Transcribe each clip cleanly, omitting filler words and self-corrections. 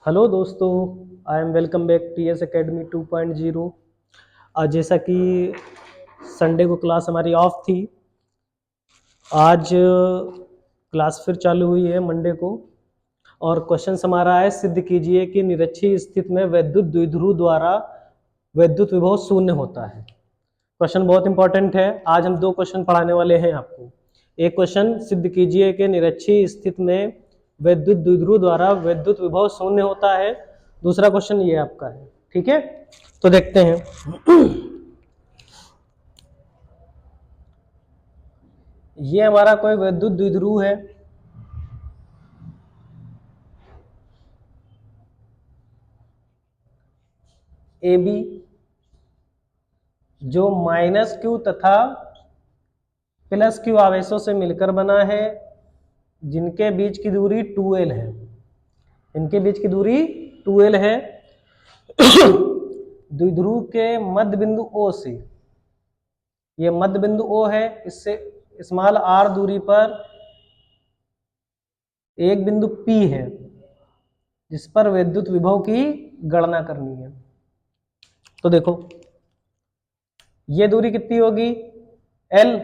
Hello दोस्तों, I am welcome back T S academy 2.0। आज जैसा कि संडे को क्लास हमारी ऑफ थी, आज क्लास फिर चालू हुई है मंडे को। और क्वेश्चन हमारा है, सिद्ध कीजिए कि निरक्षीय स्थिति में वैद्युत द्विध्रुव द्वारा वैद्युत विभव शून्य होता है। क्वेश्चन बहुत इंपॉर्टेंट है। आज हम दो क्वेश्चन पढ़ाने वाले हैं आपको। एक क्वेश्चन, सिद्ध कीजिए कि निरक्षीय स्थिति में वैद्युत द्विध्रुव द्वारा वैद्युत विभव शून्य होता है। दूसरा क्वेश्चन ये आपका है, ठीक है। तो देखते हैं। ये हमारा कोई वैद्युत द्विध्रुव है। ए बी, जो माइनस क्यू तथा प्लस क्यू आवेशों से मिलकर बना है, जिनके बीच की दूरी 2l है। इनके बीच की दूरी 2l है। द्विध्रुव के मध्य बिंदु O से, ये मध्य बिंदु O है, इससे स्मॉल r दूरी पर एक बिंदु P है, जिस पर वैद्युत विभव की गणना करनी है। तो देखो, ये दूरी कितनी होगी L,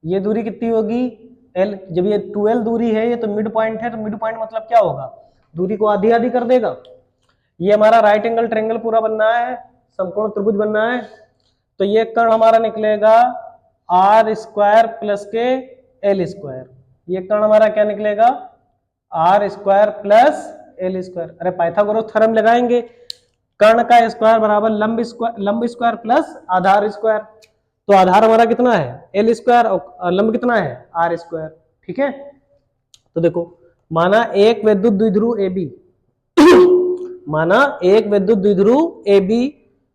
ये दूरी कितनी होगी L। जब ये 2l दूरी है, ये तो मिड पॉइंट है, तो मिड पॉइंट मतलब क्या होगा, दूरी को आधी आधी कर देगा। ये हमारा राइट एंगल ट्रायंगल पूरा बनना है, समकोण त्रिभुज बनना है। तो ये कर्ण हमारा निकलेगा r स्क्वायर प्लस के l स्क्वायर। ये कर्ण हमारा क्या निकलेगा, r square plus l square. अरे पाइथागोरस थ्योरम लगाएंगे, कर्ण का स्क्वायर बराबर लंब स्क्वायर प्लस आधार स्क्वायर। तो आधार हमारा कितना है l स्क्वायर, और लंब कितना है r स्क्वायर, ठीक है। तो देखो, माना एक वैद्युत द्विध्रुव ए बी, माना एक विद्युत द्विध्रुव ए बी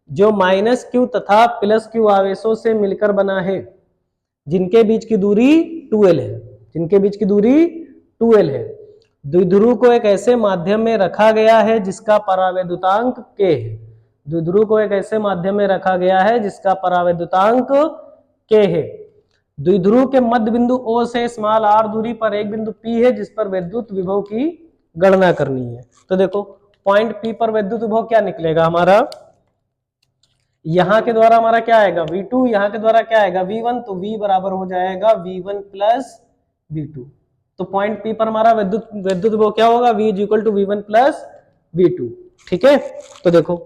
जो माइनस क्यू तथा प्लस क्यू आवेशों से मिलकर बना है, जिनके बीच की दूरी 2l है, जिनके बीच की दूरी 2l है। द्विध्रुव को एक ऐसे माध्यम में रखा गया है जिसका परावैद्युतांक k है। द्विध्रुव को एक ऐसे माध्यम में रखा गया है जिसका परावैद्युतांक k है। द्विध्रुव के मध्य बिंदु O से स्मॉल r दूरी पर एक बिंदु P है, जिस पर वैद्युत विभव की गणना करनी है। तो देखो, पॉइंट P पर वैद्युत विभव क्या निकलेगा हमारा, यहां के द्वारा हमारा क्या आएगा V2, यहां के द्वारा क्या आएगा V1, तो V बराबर हो जाएगा V1 प्लस V2। तो पॉइंट P पर हमारा वैद्युत विभव क्या होगा, V is equal to V1 plus V2, ठीक है। तो देखो,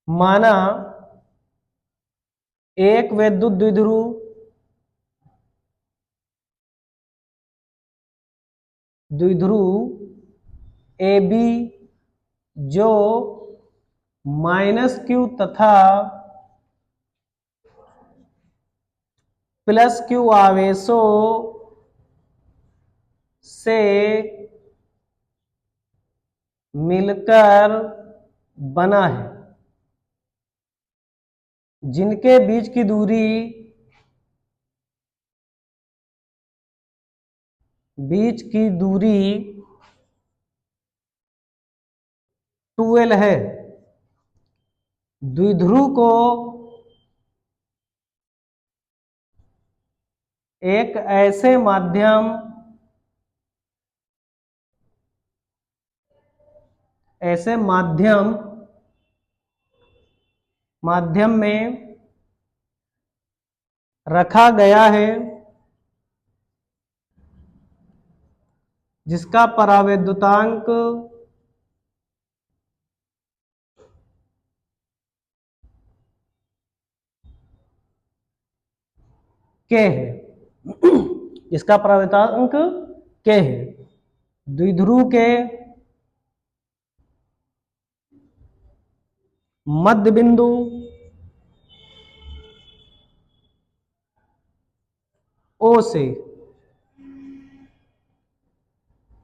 माना एक वैद्युत द्विध्रुव ए बी जो माइनस क्यू तथा प्लस क्यू आवेशों से मिलकर बना है, जिनके बीच की दूरी टूएल है। द्विध्रुव को एक ऐसे माध्यम में रखा गया है, जिसका परावैद्युतांक k है, इसका परावैद्युतांक k है। द्विध्रुव के मध्य बिंदु O से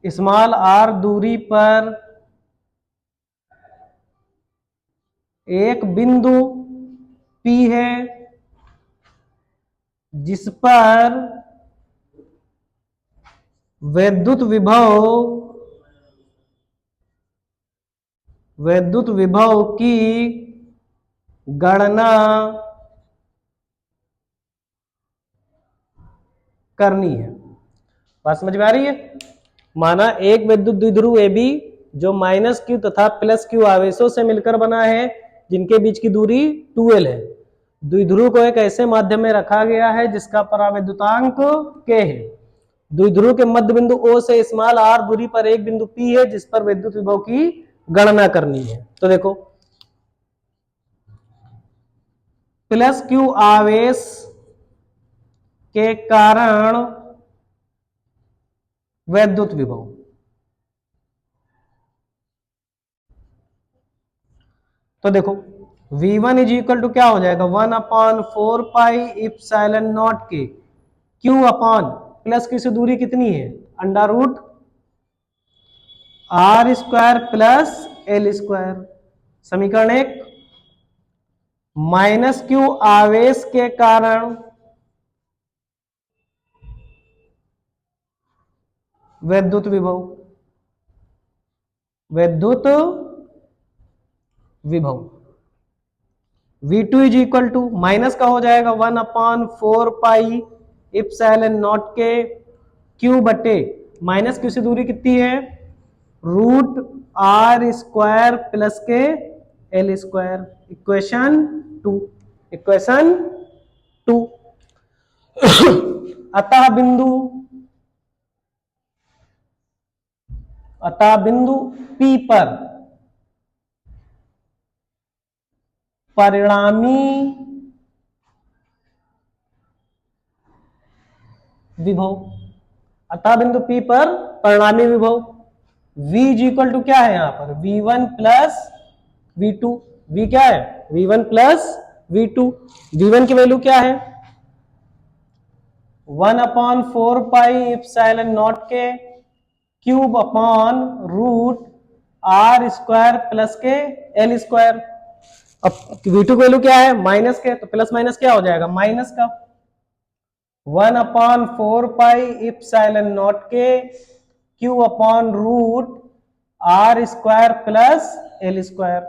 स्मॉल r दूरी पर एक बिंदु P है, जिस पर वैद्युत विभव की गणना करनी है। बात समझ में आ रही है। माना एक विद्युत द्विध्रुव ए बी जो माइनस क्यू तथा प्लस क्यू आवेशों से मिलकर बना है, जिनके बीच की दूरी 2l है। द्विध्रुव को एक ऐसे माध्यम में रखा गया है जिसका परावैद्युतांक k है। द्विध्रुव के मध्य बिंदु O से स्मॉल r दूरी पर एक बिंदु P है जिस पर विद्युत विभव की गणना करनी है। तो देखो, प्लस क्यू आवेश के कारण विद्युत विभव, तो देखो V1 इज इक्वल टू क्या हो जाएगा, 1/4 पाई इप्सिलॉन नॉट के Q अपॉन प्लस की से दूरी कितनी है, under root R square plus L square. समीकरण 1, माइनस क्यू आवेश के कारण विद्युत विभव, विद्युत विभव V2 is equal to minus का हो जाएगा 1/4 पाई इप्सिलॉन नॉट के Q बटे माइनस क्यू से दूरी कितनी है, रूट R स्क्वायर प्लस के L स्क्वायर। Equation 2, equation 2। अतः बिंदु P पर परिणामी विभव, अतः बिंदु P पर परिणामी विभव V इज इक्वल टू क्या है, यहां पर V1 प्लस V2। V क्या है, V1 प्लस V2। V1 की वैल्यू क्या है, 1/4 पाई इप्सिलॉन नॉट के Q upon root R square plus के L स्क्वायर। अब V2 की वैल्यू क्या है, माइनस के, तो प्लस माइनस क्या हो जाएगा, माइनस का 1/4 पाई इप्सिलॉन नॉट के Q upon root R square plus L square.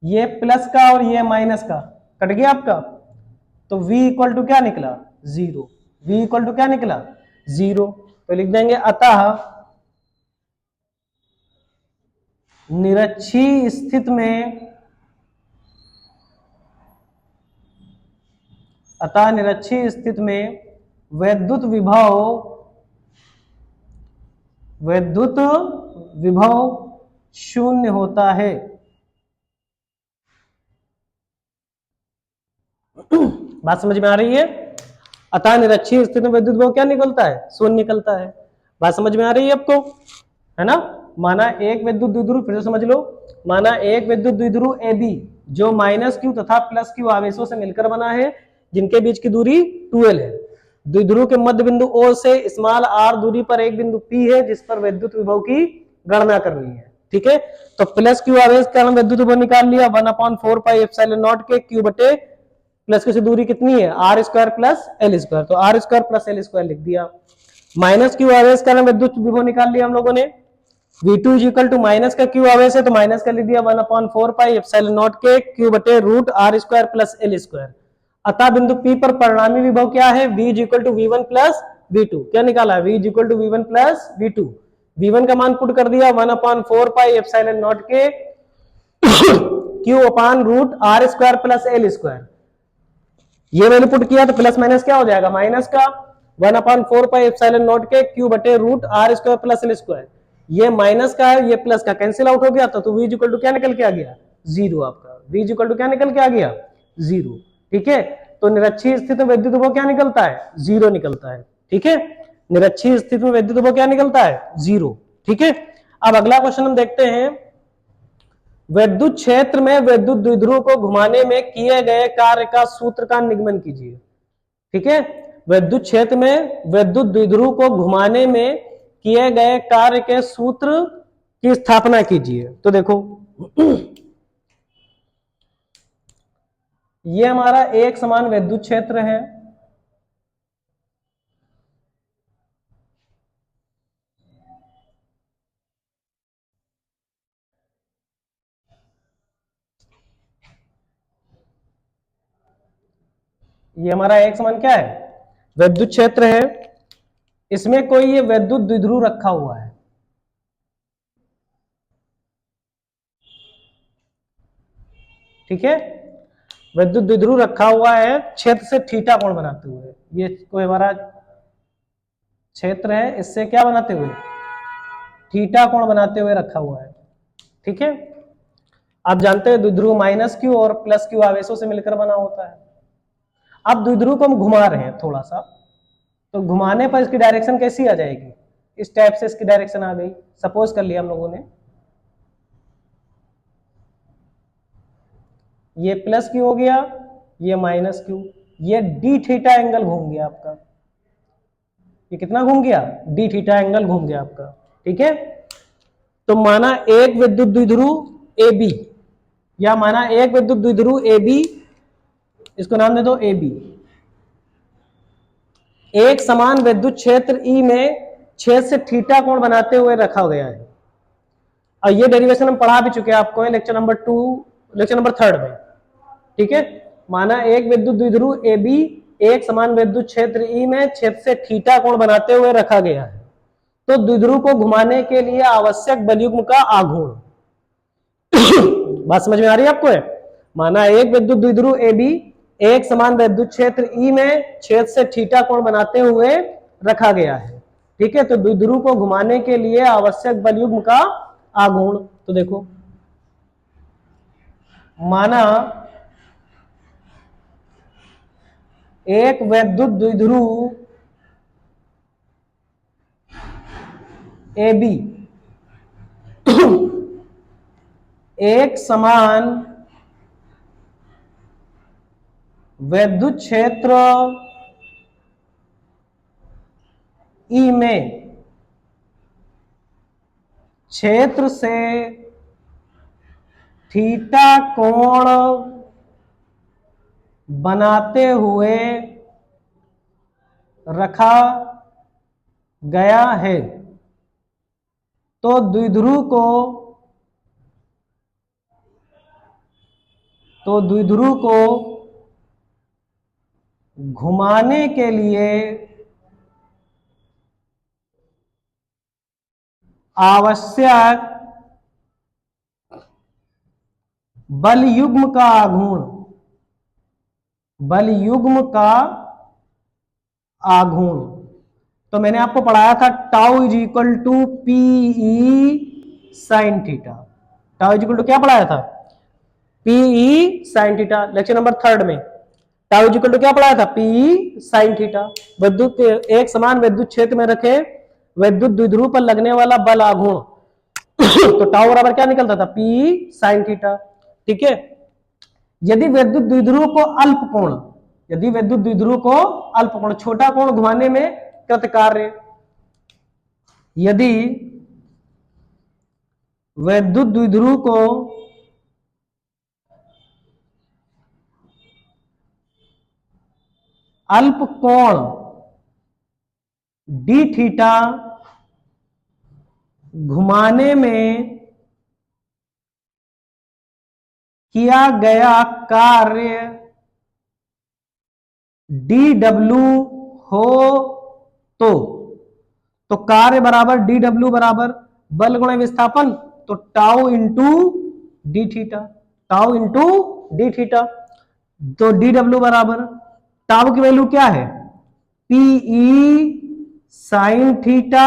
ये प्लस का और ये माइनस का कट गया आपका, तो V इक्वल टू क्या निकला, 0। V इक्वल टू क्या निकला, 0। तो लिख देंगे अतः निरक्षीय स्थिति में, अतः निरक्षीय स्थिति में विद्युत विभव शून्य होता है। बात समझ में आ रही है, अतः निरक्षीय स्थिति में विद्युत विभव क्या निकलता है, शून्य निकलता है। बात समझ में आ रही है आपको, है ना। माना एक विद्युत द्विध्रुव, फिर से समझ लो, माना एक विद्युत द्विध्रुव ए बी जो माइनस क्यू तथा प्लस क्यू आवेशों से मिलकर बना है, जिनके बीच की दूरी 2l है। द्विध्रुव के मध्य बिंदु O से स्मॉल r दूरी पर एक बिंदु P है जिस पर विद्युत विभव की गणना करनी है। ठीक है, तो प्लस क्यू आवेश के कारण विद्युत विभव निकाल लिया, 1/4 पाई एप्सिलॉन नॉट के क्यू बटे प्लस की दूरी कितनी है, R square plus L square, तो R square plus L square लिख दिया। माइनस क्यू आवेश के कारण विद्युत विभव निकाल लिया हम लोगों ने। V2 is equal to minus का क्यू आवेश है तो माइनस का लिख दिया 1/4 पाई एप्सिलॉन नॉट के क्यू बटे root R square plus L square. अतः बिंदु P पर परिणामी विभव क्या है, V is equal to V1 plus V2। क्या निकाला, V is equal to V1 plus V2। V1 का मान पुट कर दिया 1/4 पाई एप्सिलॉन नॉट के Q upon root R square plus L square. ये वैल्यू पुट किया तो प्लस माइनस क्या हो जाएगा, माइनस का 1/4 पाई एप्सिलॉन नॉट के क्यू बटे root R square plus L square. ये माइनस का है, ये प्लस का कैंसिल आउट हो गया, तो V इक्वल टू क्या निकल के आ गया, 0। आपका V इक्वल टू क्या निकल के आ गया, 0। ठीक है, तो निरक्षीय स्थिति में विद्युत विभव क्या निकलता है, 0 निकलता है। ठीक है, निरक्षीय स्थिति में विद्युत विभव क्या निकलता है, 0। ठीक है, अब अगला क्वेश्चन हम देखते हैं, विद्युत क्षेत्र में विद्युत द्विध्रुव को घुमाने में किए गए कार्य का सूत्र का निगमन कीजिए। ठीक है, विद्युत क्षेत्र में विद्युत द्विध्रुव को घुमाने में किए गए कार्य के सूत्र की स्थापना कीजिए। तो देखो ये हमारा एक समान विद्युत क्षेत्र है, ये हमारा एक समान क्या है, विद्युत क्षेत्र है। इसमें कोई ये विद्युत द्विध्रुव रखा हुआ है, ठीक है। विद्युत द्विध्रुव रखा हुआ है क्षेत्र से थीटा कोण बनाते हुए। ये कोई हमारा क्षेत्र है, इससे क्या बनाते हुए, थीटा कोण बनाते हुए रखा हुआ है। ठीक है। आप जानते हैं द्विध्रुव माइनस क्यू और प्लस क्यू आवेशों से मिलकर बना होता है। अब द्विध्रुव को हम घुमा रहे हैं थोड़ा सा, तो घुमाने पर इसकी डायरेक्शन कैसी आ जाएगी, इस टाइप से इसकी डायरेक्शन आ गई। सपोज कर लिया हम लोगों ने ये प्लस क्यू हो गया, ये माइनस क्यू, ये डी थीटा एंगल घूम गया आपका। ये कितना घूम गया, डी थीटा एंगल घूम गया आपका। ठीक है। तो माना एक विद्युत द्विध्रुव ए बी, या माना एक विद्युत द्विध्रुव ए बी, इसको नाम दे दो ए बी, एक समान विद्युत क्षेत्र ई में छेद से थीटा कोण बनाते हुए रखा गया है। और ये डेरिवेशन हम पढ़ा भी चुके हैं आपको लेक्चर नंबर 3 में। ठीक है। माना एक विद्युत द्विध्रुव ए बी एक समान विद्युत क्षेत्र ई में छेद से थीटा कोण बनाते हुए रखा गया है। तो द्विध्रुव को घुमाने के लिए आवश्यक बलयुग्म का आघूर्ण बात समझ में आ रही है आपको? है माना एक विद्युत द्विध्रुव ए बी एक समान विद्युत क्षेत्र ई में छेद से थीटा कोण बनाते हुए रखा गया है। ठीक है। तो द्विध्रुव को घुमाने के लिए आवश्यक बलयुग्म का आघूर्ण, तो देखो माना एक विद्युत द्विध्रुव ए बी एक समान विद्युत क्षेत्र ई में क्षेत्र से थीटा कोण बनाते हुए रखा गया है। तो द्विध्रुव को घुमाने के लिए आवश्यक बलयुग्म का आघूर्ण, बलयुग्म का आघूर्ण, तो मैंने आपको पढ़ाया था tau is equal to P E sine theta. Tau is equal to क्या पढ़ाया था, P E sine theta. Lecture number 3 में टाउ इज इक्वल टू क्या पढ़ाया था, पी ई साइन थीटा। विद्युत एक समान विद्युत क्षेत्र में रखे विद्युत द्विध्रुव पर लगने वाला बल आघूर्ण तो टाउ बराबर क्या निकलता था, पी ई साइन थीटा। ठीक है। यदि विद्युत द्विध्रुव को अल्प कोण, यदि विद्युत द्विध्रुव को अल्प कोण छोटा कोण घुमाने में कृतकार्य, यदि विद्युत द्विध्रुव को अल्प कोण डी थीटा घुमाने में किया गया कार्य डी डब्ल्यू हो तो कार्य बराबर डी डब्ल्यू बराबर बल गुणे विस्थापन, तो tau into D theta, tau into D theta. तो डी डब्ल्यू बराबर टाउ की वैल्यू क्या है, पी ई साइन थीटा